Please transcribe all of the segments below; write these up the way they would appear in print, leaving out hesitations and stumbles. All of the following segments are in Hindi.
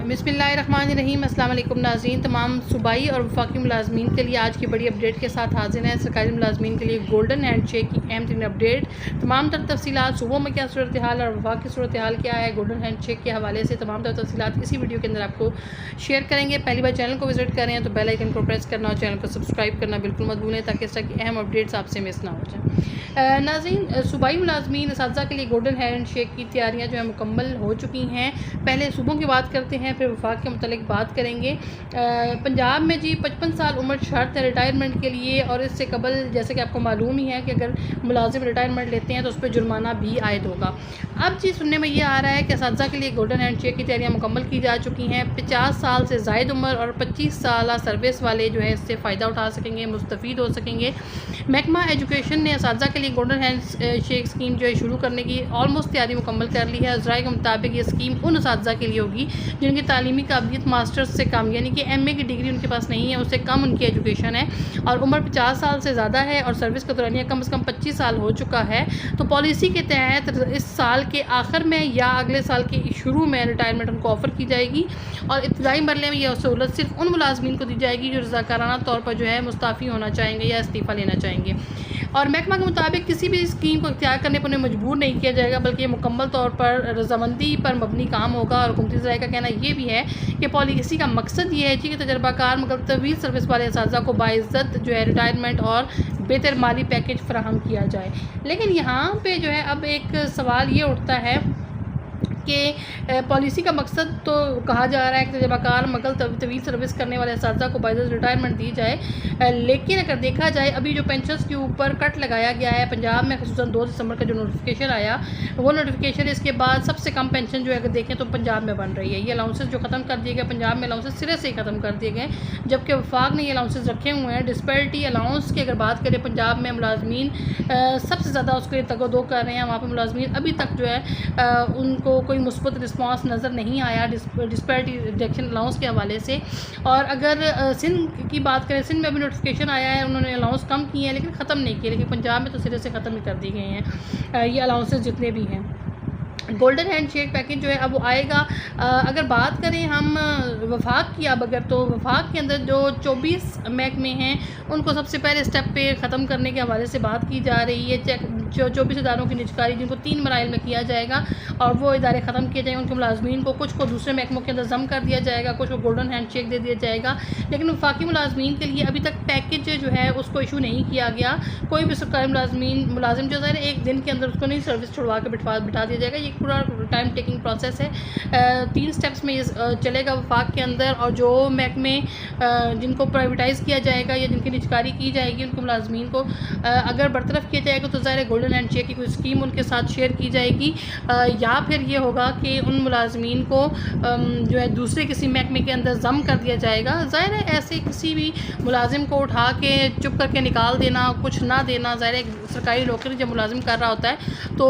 बिस्मिल्लाहिर्रहमानिर्रहीम। अस्सलाम वालेकुम नाज़रीन। तमाम सूबाई और वफाकी मुलाजमीन के लिए आज की बड़ी अपडेट के साथ हाजिर हैं। सरकारी मुलाजमीन के लिए गोल्डन हैंड शेक की अहम तरीन अपडेट, तमाम तर तफसीलात, सूबों में क्या सूरत हाल और वफाक की सूरत हाल क्या है, गोल्डन हैंड शेक के हवाले से तमाम तर तफसीलात इसी वीडियो के अंदर आपको शेयर करेंगे। पहली बार चैनल को विजिट करें तो बेल आइकन को प्रेस करना और चैनल को सब्सक्राइब करना बिल्कुल मत भूलें ताकि इस तरह की अहम अपडेट्स आपसे मिस ना हो जाए। नाज़रीन, सूबाई मुलाजमीन असातिज़ा के लिए गोल्डन हैंड शेक की तैयारियाँ जो है मुकम्मल हो चुकी हैं। पहले सूबों की बात करते हैं, फिर वफाक के मुतालिक बात करेंगे। पंजाब में जी 55 साल उम्र शर्त है रिटायरमेंट के लिए, और इससे कबल जैसे कि आपको मालूम ही है कि अगर मुलाजिम रिटायरमेंट लेते हैं तो उस पर जुर्माना भी आयद होगा। अब जी सुनने में ये आ रहा है कि असातिज़ा के लिए गोल्डन हैंड शेक की तैयारियाँ मुकम्मल की जा चुकी हैं। 50 साल से ज़ायद उम्र और 25 साल सर्विस वाले जो है इससे फ़ायदा उठा सकेंगे, मुस्तफ़ीद हो सकेंगे। महकमा एजुकेशन ने असातिज़ा के लिए गोल्डन हैंड शेक स्कीम जो है शुरू करने की ऑलमोस्ट तैयारी मुकम्मल कर ली है। ज़राए के मुताबिक ये स्कीम उन असातिज़ा के लिए होगी जिनकी तालीमी काबिलियत मास्टर्स से कम, यानी कि MA की डिग्री उनके पास नहीं है, उससे कम उनकी एजुकेशन है और उम्र 50 साल से ज़्यादा है और सर्विस का दौरानिया कम से कम 25 साल हो चुका है। तो पॉलिसी के तहत इस साल के आखिर में या अगले साल के शुरू में रिटायरमेंट उनको ऑफ़र की जाएगी और इब्तदाई मरले में यह सहूलत सिर्फ उन मुलाजमीन को दी जाएगी जो रज़ाकाराना तौर पर जो है मुस्ताफ़ी होना चाहेंगे या इस्तीफ़ा लेना चाहेंगे। और महकमा के मुताबिक किसी भी स्कीम को इख्तियार करने पर उन्हें मजबूर नहीं किया जाएगा, बल्कि ये मुकम्मल तौर पर रजामंदी पर मबनी काम होगा। और हुकूमती ज़राए का कहना ये भी है कि पॉलिसी का मकसद ये है कि तजर्बाकार मगर तवील सर्विस वाले असातिज़ा को बाइज़्ज़त जो है रिटायरमेंट और बेहतर माली पैकेज फराहम किया जाए। लेकिन यहाँ पे जो है अब एक सवाल ये उठता है कि पॉलिसी का मकसद तो कहा जा रहा है कि तजर्बाकार मगर तवील सर्विस करने वाले असातिज़ा को बाइज़्ज़त रिटायरमेंट दी जाए, लेकिन अगर देखा जाए अभी जो पेंशन्स के ऊपर कट लगाया गया है पंजाब में, ख़ुसूसन 2 दिसंबर का जो नोटिफिकेशन आया, वो नोटिफिकेशन इसके बाद सबसे कम पेंशन जो है अगर देखें तो पंजाब में बन रही है। ये अलाउंसेस जो ख़त्म कर दिए गए पंजाब में, अलाउंसेस सिरे से ही ख़त्म कर दिए गए, जबकि वफाक ने ये अलाउंसेस रखे हुए हैं। डिस्पैरिटी अलाउंस की अगर बात करें, पंजाब में मुलाजमीन सबसे ज़्यादा उसके तगदो कर रहे हैं। वहाँ पर मुलाजमीन अभी तक जो है उनको कोई मुस्बत रिस्पांस नज़र नहीं आया डिस्पैरिटी रिडक्शन अलाउंस के हवाले से। और अगर सिंध की बात करें, सिंध में अभी नोटिफिकेशन आया है, उन्होंने अलाउंस कम किए हैं लेकिन ख़त्म नहीं किए, लेकिन पंजाब में तो सिरे से ख़त्म ही कर दिए गए हैं ये अलाउंसेस जितने भी हैं। गोल्डन हैंड शेक पैकेज जो है अब वो आएगा। अगर बात करें हम वफाक की, अब अगर तो वफाक के अंदर जो 24 महकमे हैं उनको सबसे पहले स्टेप पे ख़त्म करने के हवाले से बात की जा रही है। जो 24 इदारों की निजकारी जिनको 3 मराइल में किया जाएगा और वो इदारे ख़त्म किए जाएंगे, उनके मुलाजमीन को कुछ को दूसरे महकमों के अंदर जम कर दिया जाएगा, कुछ को गोल्डन हैंड शेक दे दिया जाएगा। लेकिन वफाकी मुलाजमीन के लिए अभी तक पैकेज जो है उसको इशू नहीं किया गया। कोई भी सरकारी मुलाजिम जो है एक दिन के अंदर उसको नहीं सर्विस छुड़वा के बिठा दिया जाएगा। ये पूरा टाइम टेकिंग प्रोसेस है। 3 स्टेप्स में ये चलेगा वफाक के अंदर। और जो महकमे जिनको प्राइवेटाइज़ किया जाएगा या जिनकी निजकारी की जाएगी, उनके मुलाजमीन को अगर बरतरफ किया जाएगा तो ज़ाहिर गोल्डन हैंड शेक की कोई स्कीम उनके साथ शेयर की जाएगी, या फिर ये होगा कि उन मुलाजमीन को जो है दूसरे किसी महकमे के अंदर जम कर दिया जाएगा। ज़ाहिर है ऐसे किसी भी मुलाजिम को उठा के चुप करके निकाल देना, कुछ ना देना, ज़ाहिर है सरकारी नौकरी जब मुलाजिम कर रहा होता है तो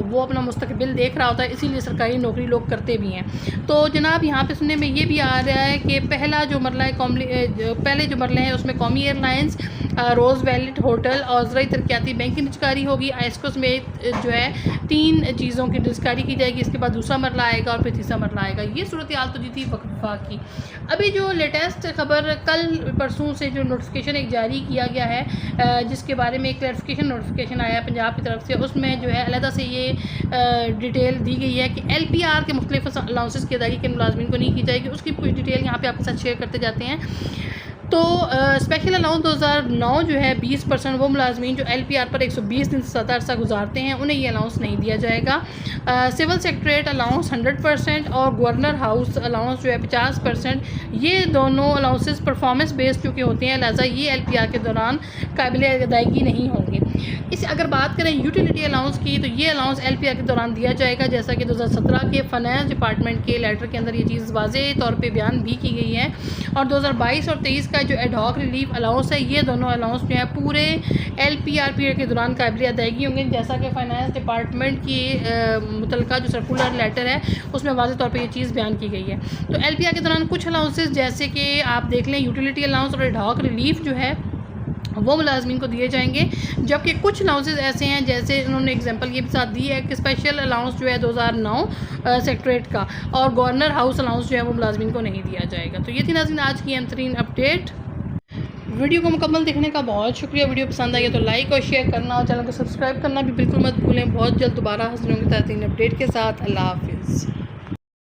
वो अपना मुस्तकबिल देख रहा होता है, इसीलिए सरकारी नौकरी लोग करते भी हैं। तो जनाब यहाँ पे सुनने में ये भी आ रहा है कि पहला जो मरला है पहले जो मरले हैं उसमें कौमी एयरलाइंस, रोज़ वैलेट होटल और ज़राई तरक्याती बैंक की निजकारी होगी। आइस्को में जो है 3 चीज़ों की निजकारी की जाएगी। इसके बाद दूसरा मरला आएगा और फिर तीसरा मरला आएगा। ये सूरत हाल तो जी थी वफाक की। अभी जो लेटेस्ट खबर कल परसों से जो नोटिफिकेशन एक जारी किया गया है, जिसके बारे में एक क्लैरिफिकेशन नोटिफिकेशन आया पंजाब की तरफ से, उसमें जो है अलहदा से ये डिटेल दी गई है कि LPR के मुख्तलिफ अलाउंसेस की अदायगी के मुलाजमीन को नहीं की जाएगी। उसकी कुछ डिटेल यहाँ पे आपके साथ शेयर करते जाते हैं। तो स्पेशल अलाउंस 2009 जो है 20% वो मुलाजमीन जो LPR पर 120 दिन से ज़्यादा अरसा गुजारते हैं उन्हें ये अलाउंस नहीं दिया जाएगा। सिविल सेक्रेटरीट अलाउंस 100% और गवर्नर हाउस अलाउंस जो है 50%। ये दोनों अलाउंसेस परफॉर्मेंस बेस्ड चूँकि होते हैं, लिहाजा ये LPR के दौरान काबिल अदायगी नहीं होंगे। इसे अगर बात करें यूटिलिटी अलाउंस की, तो ये अलाउंस LPR के दौरान दिया जाएगा, जैसा कि 2017 के फाइनेंस डिपार्टमेंट के लेटर के अंदर ये चीज़ वाज़े तौर पे बयान भी की गई है। और 2022 और 23 का जो एडहॉक रिलीफ अलाउंस है, ये दोनों अलाउंस जो है पूरे LPR पीरियड के दौरान काबिल अदायगी होंगे, जैसा कि फाइनेंस डिपार्टमेंट की मुतलका जो सर्कुलर लेटर है उसमें वाज़े तौर पर ये चीज़ बयान की गई है। तो LPR के दौरान कुछ अलाउंसेस जैसे कि आप देख लें यूटिलिटी अलाउंस और एडहॉक रिलीफ जो है वो मुलाजमीन को दिए जाएंगे। जबकि कुछ अलाउंसेस ऐसे हैं, जैसे उन्होंने एग्जांपल ये भी साथ दी है कि स्पेशल अलाउंस जो है 2009 सेक्रेटरीट का, और गवर्नर हाउस अलाउंस जो है वो मुलाजमीन को नहीं दिया जाएगा। तो ये थी नाज़रीन आज की अहम तरीन अपडेट। वीडियो को मुकम्मल देखने का बहुत शुक्रिया। वीडियो पसंद आई है तो लाइक और शेयर करना और चैनल को सब्सक्राइब करना भी बिल्कुल मत भूलें। बहुत जल्द दोबारा हाजिर होंगे ताज़ा अपडेट के साथ। अल्लाह हाफिज़।